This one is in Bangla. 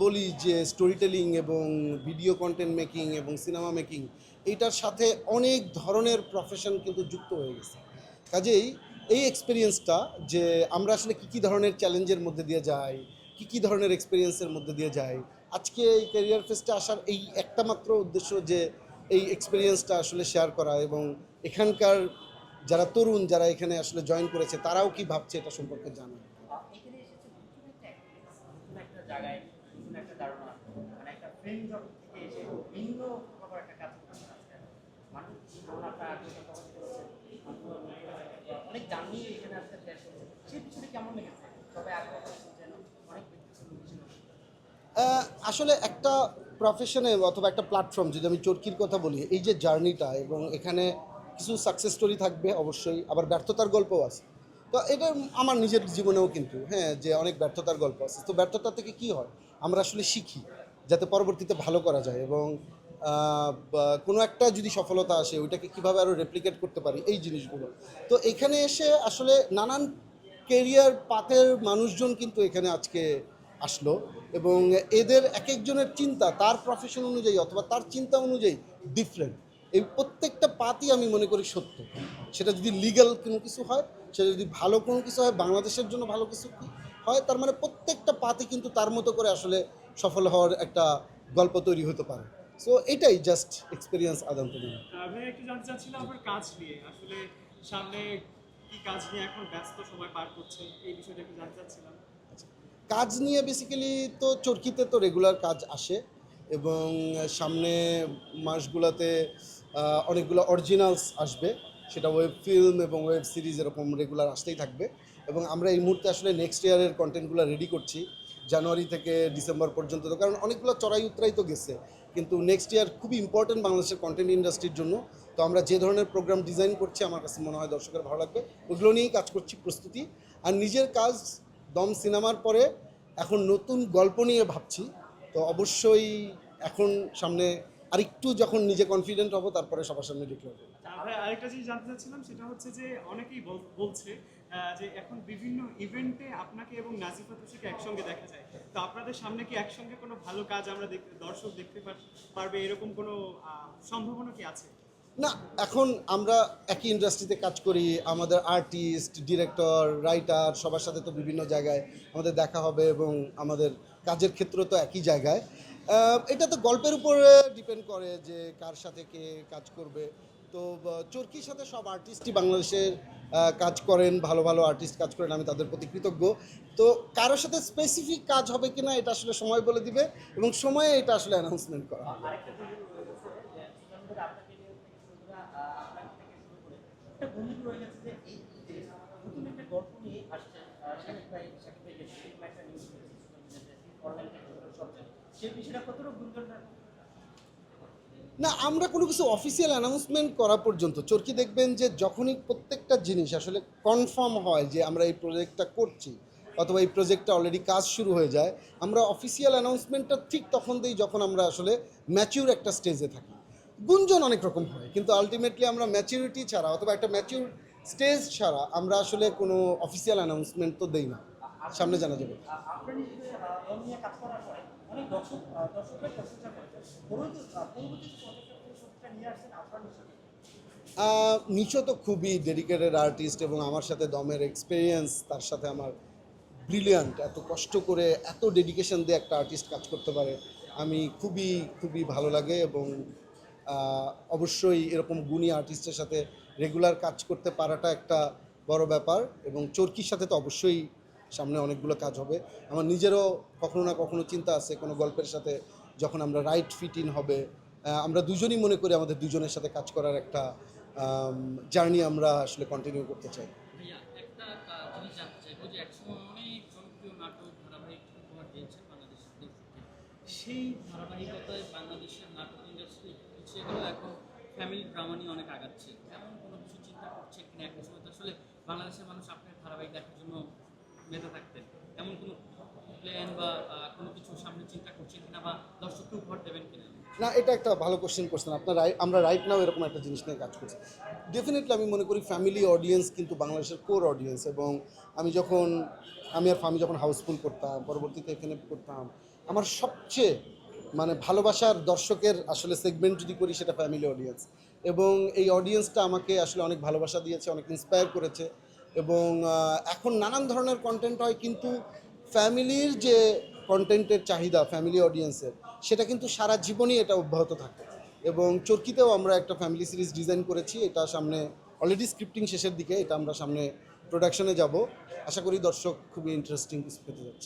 বলি যে স্টোরি টেলিং এবং ভিডিও কন্টেন্ট মেকিং এবং সিনেমা মেকিং এইটার সাথে অনেক ধরনের প্রফেশন কিন্তু যুক্ত হয়ে গেছে। কাজেই এই এক্সপিরিয়েন্সটা যে আমরা আসলে কী কী ধরনের চ্যালেঞ্জের মধ্যে দিয়ে যাই, কী কী ধরনের এক্সপিরিয়েন্সের মধ্যে দিয়ে যাই, আজকে এই ক্যারিয়ার ফেস্টে আসার এই একটা মাত্র উদ্দেশ্য যে এই এক্সপিরিয়েন্সটা আসলে শেয়ার করা এবং এখানকার যারা তরুণ যারা এখানে আসলে জয়েন করেছে তারাও কি ভাবছে এটা সম্পর্কে জানা। এখানে এসেছে নতুন একটা experience, নতুন একটা জায়গায়, নতুন একটা ধারণা, মানে একটা ফ্রেন্ড জগৎ থেকে এসে ভিন্ন প্রকার একটা কাজ করতেছেন আজকে। মানুষ আপনার আগে কথা বলছেন, অনেক জার্নি এখানে আজকে শেষ করেছে। সেই বিষয়টা কেমন লেগেছে? তবে আগে কথা বলছেন অনেক ব্যক্তি আসলে একটা প্রফেশনে অথবা একটা প্ল্যাটফর্ম যদি আমি চরকির কথা বলি, এই যে জার্নিটা এবং এখানে কিছু সাকসেস স্টোরি থাকবে অবশ্যই, আবার ব্যর্থতার গল্পও আছে। তো এটা আমার নিজের জীবনেও কিন্তু হ্যাঁ যে অনেক ব্যর্থতার গল্প আছে। তো ব্যর্থতা থেকে কি হয়, আমরা আসলে শিখি যাতে পরবর্তীতে ভালো করা যায় এবং কোনো একটা যদি সফলতা আসে ওইটাকে কীভাবে আরও রেপ্লিকেট করতে পারি এই জিনিসগুলো। তো এখানে এসে আসলে নানান কেরিয়ার পাথের মানুষজন কিন্তু এখানে আজকে আসলো এবং এদের এক একজনের চিন্তা তার প্রফেশন অনুযায়ী অথবা তার চিন্তা অনুযায়ী ডিফারেন্ট। এই প্রত্যেকটা পাতই আমি মনে করি সত্য। সেটা যদি লিগ্যাল কোনো কিছু হয়, সেটা যদি ভালো কোনো কিছু হয়, বাংলাদেশের জন্য ভালো কিছু হয়, তার মানে প্রত্যেকটা পাতই কিন্তু তার মতো করে আসলে সফল হওয়ার একটা গল্প তৈরি হতে পারে। সো এটাই জাস্ট এক্সপিরিয়েন্স আদান প্রদান। আমি একটু জানতে চাচ্ছিলাম আপনার কাজ নিয়ে, আসলে সামনে কি কাজ নিয়ে এখন ব্যস্ত সময় পার করছেন, এই বিষয়টা একটু জানতে চাচ্ছিলাম। কাজ নিয়ে বেসিক্যালি তো চরকিতে তো রেগুলার কাজ আসে এবং সামনে মাসগুলোতে অনেকগুলো অরিজিনালস আসবে, সেটা ওয়েব ফিল্ম এবং ওয়েব সিরিজ এরকম রেগুলার আসতেই থাকবে। এবং আমরা এই মুহূর্তে আসলে নেক্সট ইয়ারের কন্টেন্টগুলো রেডি করছি জানুয়ারি থেকে ডিসেম্বর পর্যন্ত। তো কারণ অনেকগুলো চড়াই উতরাই তো গেছে, কিন্তু নেক্সট ইয়ার খুবই ইম্পর্টেন্ট বাংলাদেশের কন্টেন্ট ইন্ডাস্ট্রির জন্য। তো আমরা যে ধরনের প্রোগ্রাম ডিজাইন করছি আমার কাছে মনে হয় দর্শকের ভালো লাগবে, ওগুলো নিয়েই কাজ করছি প্রস্তুতি। আর নিজের কাজ দম সিনেমার পরে এখন নতুন গল্প নিয়ে ভাবছি। তো অবশ্যই এখন সামনে আরেকটু যখন নিজে কনফিডেন্ট হব তারপরে সবার সামনে ডিক্লেয়ার করব। ভাই আরেকটা জিনিস জানতে চাচ্ছিলাম, সেটা হচ্ছে যে অনেকেই বলছে যে এখন বিভিন্ন ইভেন্টে আপনাকে এবং নাজিফা তুষিকে একসঙ্গে দেখা যায়। তো আপনাদের সামনে কি একসঙ্গে কোনো ভালো কাজ আমরা দর্শক দেখতে পারবে, এরকম কোনো সম্ভাবনা কি আছে? না, এখন আমরা একই ইন্ডাস্ট্রিতে কাজ করি, আমাদের আর্টিস্ট, ডিরেক্টর, রাইটার সবার সাথে তো বিভিন্ন জায়গায় আমাদের দেখা হবে এবং আমাদের কাজের ক্ষেত্র তো একই জায়গায়। এটা তো গল্পের উপরে ডিপেন্ড করে যে কার সাথে কে কাজ করবে। তো চরকির সাথে সব আর্টিস্টই বাংলাদেশের কাজ করেন, ভালো ভালো আর্টিস্ট কাজ করেন, আমি তাদের প্রতি কৃতজ্ঞ। তো কারোর সাথে স্পেসিফিক কাজ হবে কিনা এটা আসলে সময় বলে দিবে এবং সময়ে এটা আসলে অ্যানাউন্সমেন্ট করা হবে। আরেকটা জিনিস রয়েছে যে সুন্দর আপনাকে নিয়ে থেকে শুরু করে আপনাকে থেকে শুরু করে একটা বন্ধু রয়ে গেছে যে এই যে নতুন একটা গল্প নিয়ে আসছে শাকিব ভাই গেছে এরকম একটা নিউজ রয়েছে সোশ্যাল মিডিয়াতে অনলাইন থেকে সব জায়গায় সেই বিষয়টা কতটা গুরুত্ব না, আমরা কোনো কিছু অফিসিয়াল অ্যানাউন্সমেন্ট করা পর্যন্ত চরকি দেখবেন যে যখনই প্রত্যেকটা জিনিস আসলে কনফার্ম হয় যে আমরা এই প্রজেক্টটা করছি অথবা এই প্রজেক্টটা অলরেডি কাজ শুরু হয়ে যায়, আমরা অফিসিয়াল অ্যানাউন্সমেন্টটা ঠিক তখন দিই যখন আমরা আসলে ম্যাচিউর একটা স্টেজে থাকি। গুঞ্জন অনেক রকম হয়, কিন্তু আলটিমেটলি আমরা ম্যাচিউরিটি ছাড়া অথবা একটা ম্যাচিউর স্টেজ ছাড়া আমরা আসলে কোনো অফিসিয়াল অ্যানাউন্সমেন্ট তো দেই না, সামনে জানা যাবে। আপনার নিজে দল নিয়ে কাজ করার পরে অনেক দর্শকের প্রশংসা করেছেন পরবর্তী প্রজেক্টটা নিয়ে আসছেন আপনার নিশ্চয়ই নিশো তো খুবই ডেডিকেটেড আর্টিস্ট এবং আমার সাথে দমের এক্সপিরিয়েন্স, তার সাথে আমার ব্রিলিয়ান্ট, এত কষ্ট করে এত ডেডিকেশন দিয়ে একটা আর্টিস্ট কাজ করতে পারে, আমি খুবই খুবই ভালো লাগে। এবং অবশ্যই এরকম গুণী আর্টিস্টের সাথে রেগুলার কাজ করতে পারাটা একটা বড় ব্যাপার। এবং চরকির সাথে তো অবশ্যই সামনে অনেকগুলো কাজ হবে। আমার নিজেরও কখনো না কখনো চিন্তা আছে কোনো গল্পের সাথে যখন আমরা রাইট ফিট ইন হবে, আমরা দুজনই মনে করি আমাদের দুজনের সাথে কাজ করার একটা জার্নি আমরা আসলে কন্টিনিউ করতে চাই। ভাইয়া একটা জিনিস জানতে চাইবো যে একসময় অনেক জনপ্রিয় নাটক ধারাবাহিক উপহার দিয়েছেন বাংলাদেশের দর্শককে, সেই ধারাবাহিকতায় বাংলাদেশের নাটক ইন্ডাস্ট্রি পিছিয়ে গেলেও এখন ফ্যামিলি ড্রামা নিয়ে অনেক আগাচ্ছে, এমন কোনো কিছু চিন্তা করছেন কিনা? একটা সময় তো আসলে বাংলাদেশের মানুষ আপনার ধারাবাহিক দেখার জন্য মেতে থাকতেন, এমন কোনো প্ল্যান বা কোনো কিছু সামনে চিন্তা করছেন কিনা, বা দর্শককে উপহার দেবেন কিনা? না, এটা একটা ভালো কোশ্চেন করছেন আপনার। আমরা রাইট নাও এরকম একটা জিনিস নিয়ে কাজ করছি। ডেফিনেটলি আমি মনে করি ফ্যামিলি অডিয়েন্স কিন্তু বাংলাদেশের কোর অডিয়েন্স। এবং আমি আর ফামি যখন হাউসফুল করতাম, পরবর্তীতে এখানে করতাম, আমার সবচেয়ে মানে ভালোবাসার দর্শকের আসলে সেগমেন্ট যদি করি সেটা ফ্যামিলি অডিয়েন্স, এবং এই অডিয়েন্সটা আমাকে আসলে অনেক ভালোবাসা দিয়েছে, অনেক ইন্সপায়ার করেছে, এবং এখন নানান ধরনের কন্টেন্ট হয়, কিন্তু ফ্যামিলির যে কন্টেন্টের চাহিদা ফ্যামিলি অডিয়েন্সের, সেটা কিন্তু সারা জীবনই এটা অব্যাহত থাকে। এবং চরকিতেও আমরা একটা ফ্যামিলি সিরিজ ডিজাইন করেছি, এটা সামনে অলরেডি স্ক্রিপ্টিং শেষের দিকে, এটা আমরা সামনে প্রোডাকশনে যাব। আশা করি দর্শক খুবই ইন্টারেস্টিং কিছু পেতে যাচ্ছে।